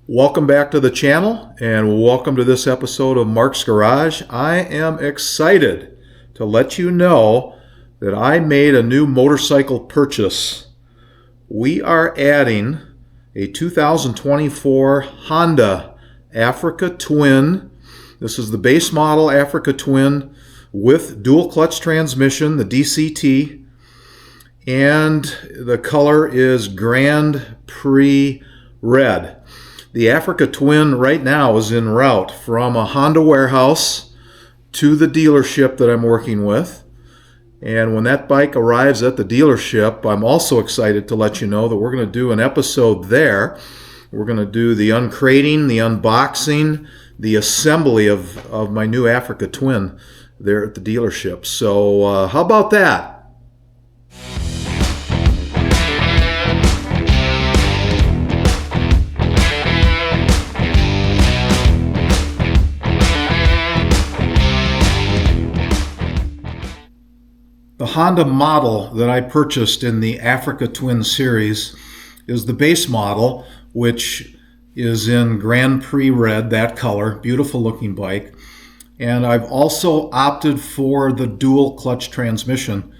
Welcome back to the channel and welcome to this episode of Mark's Garage. I am excited to let you know that I made a new motorcycle purchase. We are adding a 2024 Honda Africa Twin. This is the base model Africa Twin with dual clutch transmission, the DCT, and the color is Grand Prix Red. The Africa Twin right now is en route from a Honda warehouse to the dealership that I'm working with. And when that bike arrives at the dealership, I'm also excited to let you know that we're going to do an episode there. We're going to do the uncrating, the unboxing, the assembly of my new Africa Twin there at the dealership. So how about that? The Honda model that I purchased in the Africa Twin series is the base model, which is in Grand Prix Red, that color, beautiful looking bike. And I've also opted for the dual clutch transmission.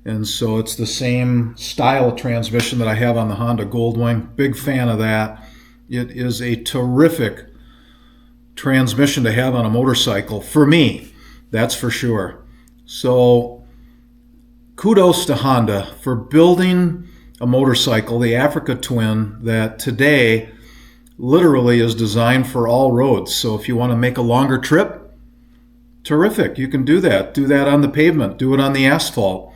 And so it's the same style of transmission that I have on the Honda Goldwing. Big fan of that. It is a terrific transmission to have on a motorcycle, for me, that's for sure. So kudos to Honda for building a motorcycle, the Africa Twin, that today literally is designed for all roads. So if you want to make a longer trip, terrific, you can do that. Do that on the pavement, do it on the asphalt.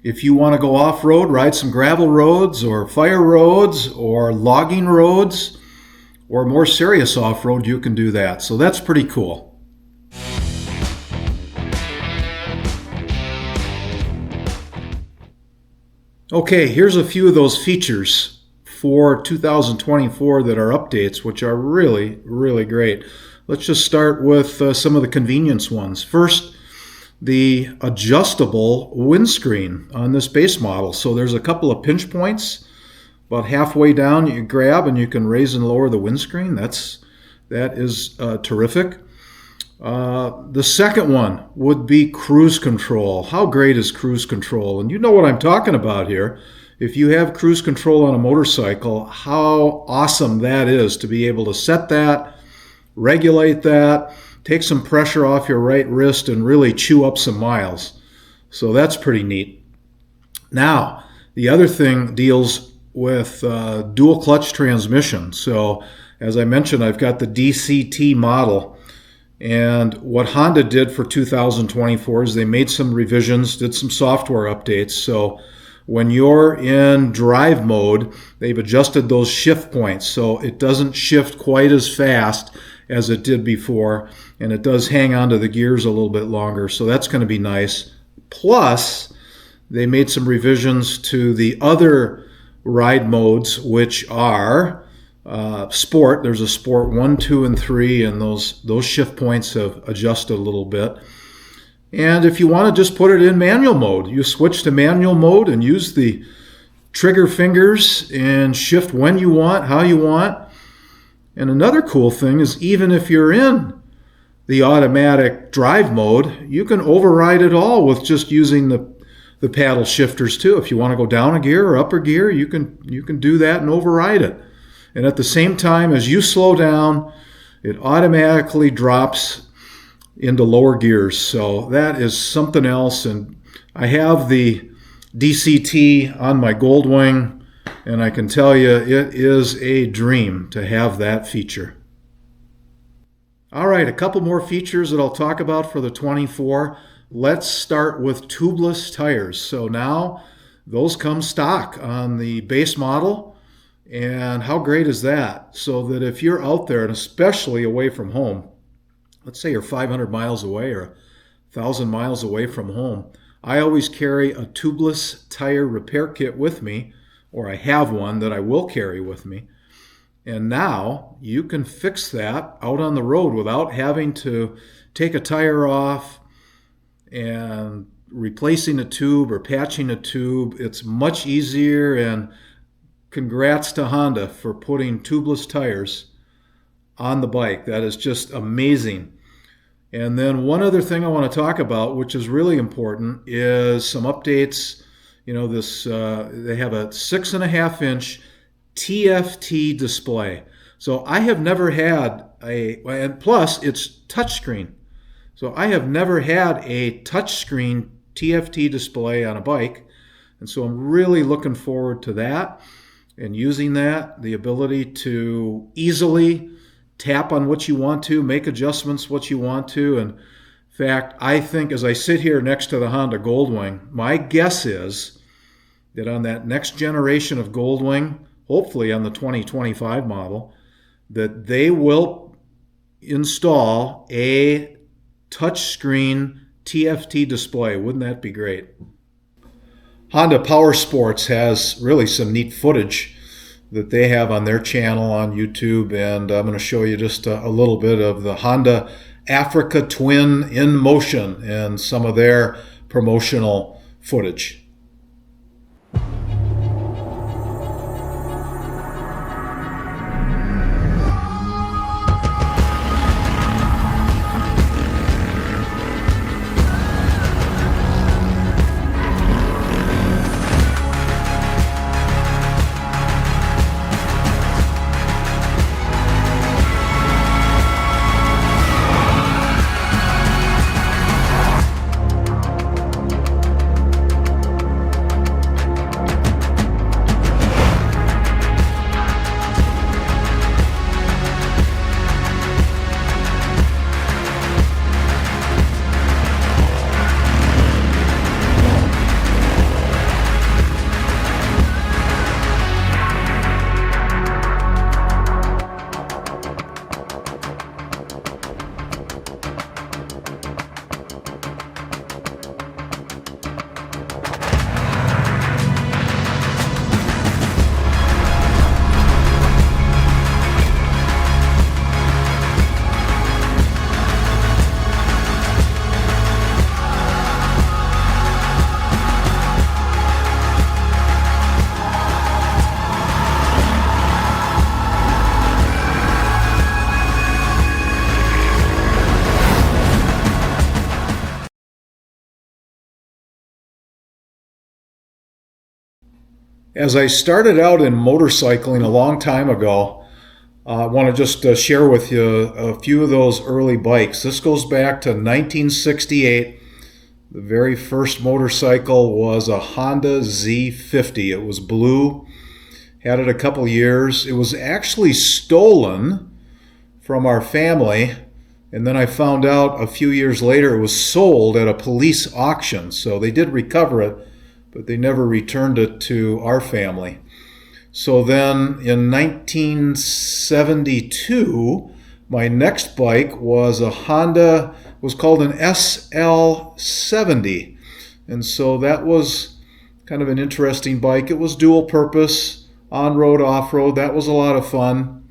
If you want to go off-road, ride some gravel roads or fire roads or logging roads or more serious off-road, you can do that. So that's pretty cool. Okay, here's a few of those features for 2024 that are updates, which are really, really great. Let's just start with some of the convenience ones. First, the adjustable windscreen on this base model. So there's a couple of pinch points. About halfway down, you grab and you can raise and lower the windscreen. That is terrific. The second one would be cruise control. How great is cruise control? And you know what I'm talking about here. If you have cruise control on a motorcycle, how awesome that is to be able to set that, regulate that, take some pressure off your right wrist and really chew up some miles. So that's pretty neat. Now, the other thing deals with dual clutch transmission. So as I mentioned, I've got the DCT model. And what Honda did for 2024 is they made some revisions, did some software updates. So when you're in drive mode, they've adjusted those shift points. So it doesn't shift quite as fast as it did before. And it does hang on to the gears a little bit longer. So that's going to be nice. Plus, they made some revisions to the other ride modes, which are Sport. There's a Sport 1, 2, and 3, and those shift points have adjusted a little bit. And if you want to just put it in manual mode, you switch to manual mode and use the trigger fingers and shift when you want, how you want. And another cool thing is even if you're in the automatic drive mode, you can override it all with just using the paddle shifters too. If you want to go down a gear or up a gear, you can do that and override it. And at the same time, as you slow down, it automatically drops into lower gears. So that is something else. And I have the DCT on my Goldwing, and I can tell you it is a dream to have that feature. All right, a couple more features that I'll talk about for the 24. Let's start with tubeless tires. So now those come stock on the base model. And how great is that? So that if you're out there, and especially away from home, let's say you're 500 miles away or 1,000 miles away from home, I always carry a tubeless tire repair kit with me, or I have one that I will carry with me. And now you can fix that out on the road without having to take a tire off and replacing a tube or patching a tube. It's much easier, and congrats to Honda for putting tubeless tires on the bike. That is just amazing. And then one other thing I want to talk about, which is really important, is some updates. They have a 6.5 inch TFT display. So I have never had and plus it's touchscreen. So I have never had a touchscreen TFT display on a bike. And so I'm really looking forward to that and using that, the ability to easily tap on what you want to, make adjustments what you want to. And in fact, I think as I sit here next to the Honda Goldwing, my guess is that on that next generation of Goldwing, hopefully on the 2025 model, that they will install a touchscreen TFT display. Wouldn't that be great? Honda Power Sports has really some neat footage that they have on their channel on YouTube, and I'm going to show you just a little bit of the Honda Africa Twin in motion and some of their promotional footage. As I started out in motorcycling a long time ago, I want to just share with you a few of those early bikes. This goes back to 1968. The very first motorcycle was a Honda Z50. It was blue, had it a couple years. It was actually stolen from our family, and then I found out a few years later it was sold at a police auction. So they did recover it, but they never returned it to our family. So then in 1972, my next bike was a Honda, was called an SL70. And so that was kind of an interesting bike. It was dual purpose, on-road, off-road. That was a lot of fun.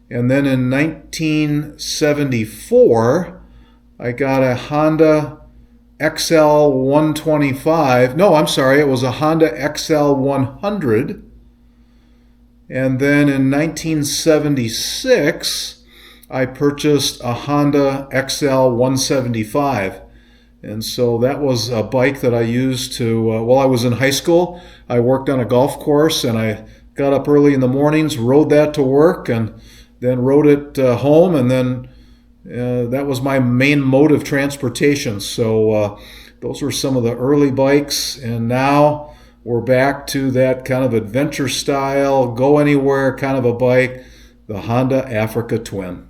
And then in 1974, I got a Honda XL 125. No, I'm sorry, it was a Honda XL 100. And then in 1976, I purchased a Honda XL 175. And so that was a bike that I used to, while I was in high school, I worked on a golf course and I got up early in the mornings, rode that to work, and then rode it home, and then that was my main mode of transportation. So those were some of the early bikes, and now we're back to that kind of adventure style, go anywhere kind of a bike, the Honda Africa Twin.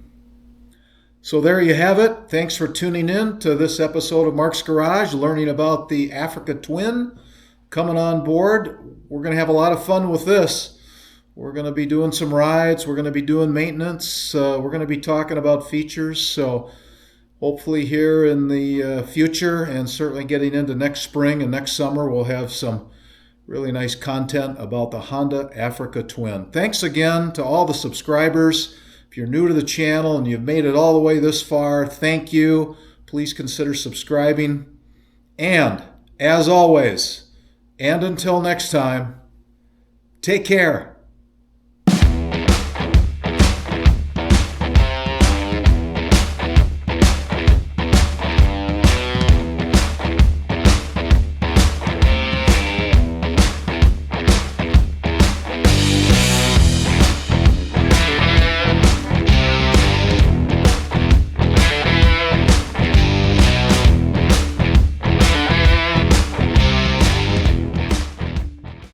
So there you have it. Thanks for tuning in to this episode of Mark's Garage, learning about the Africa Twin coming on board. We're going to have a lot of fun with this. We're going to be doing some rides. We're going to be doing maintenance. We're going to be talking about features. So hopefully here in the future, and certainly getting into next spring and next summer, we'll have some really nice content about the Honda Africa Twin. Thanks again to all the subscribers. If you're new to the channel and you've made it all the way this far, thank you. Please consider subscribing. And as always, and until next time, take care.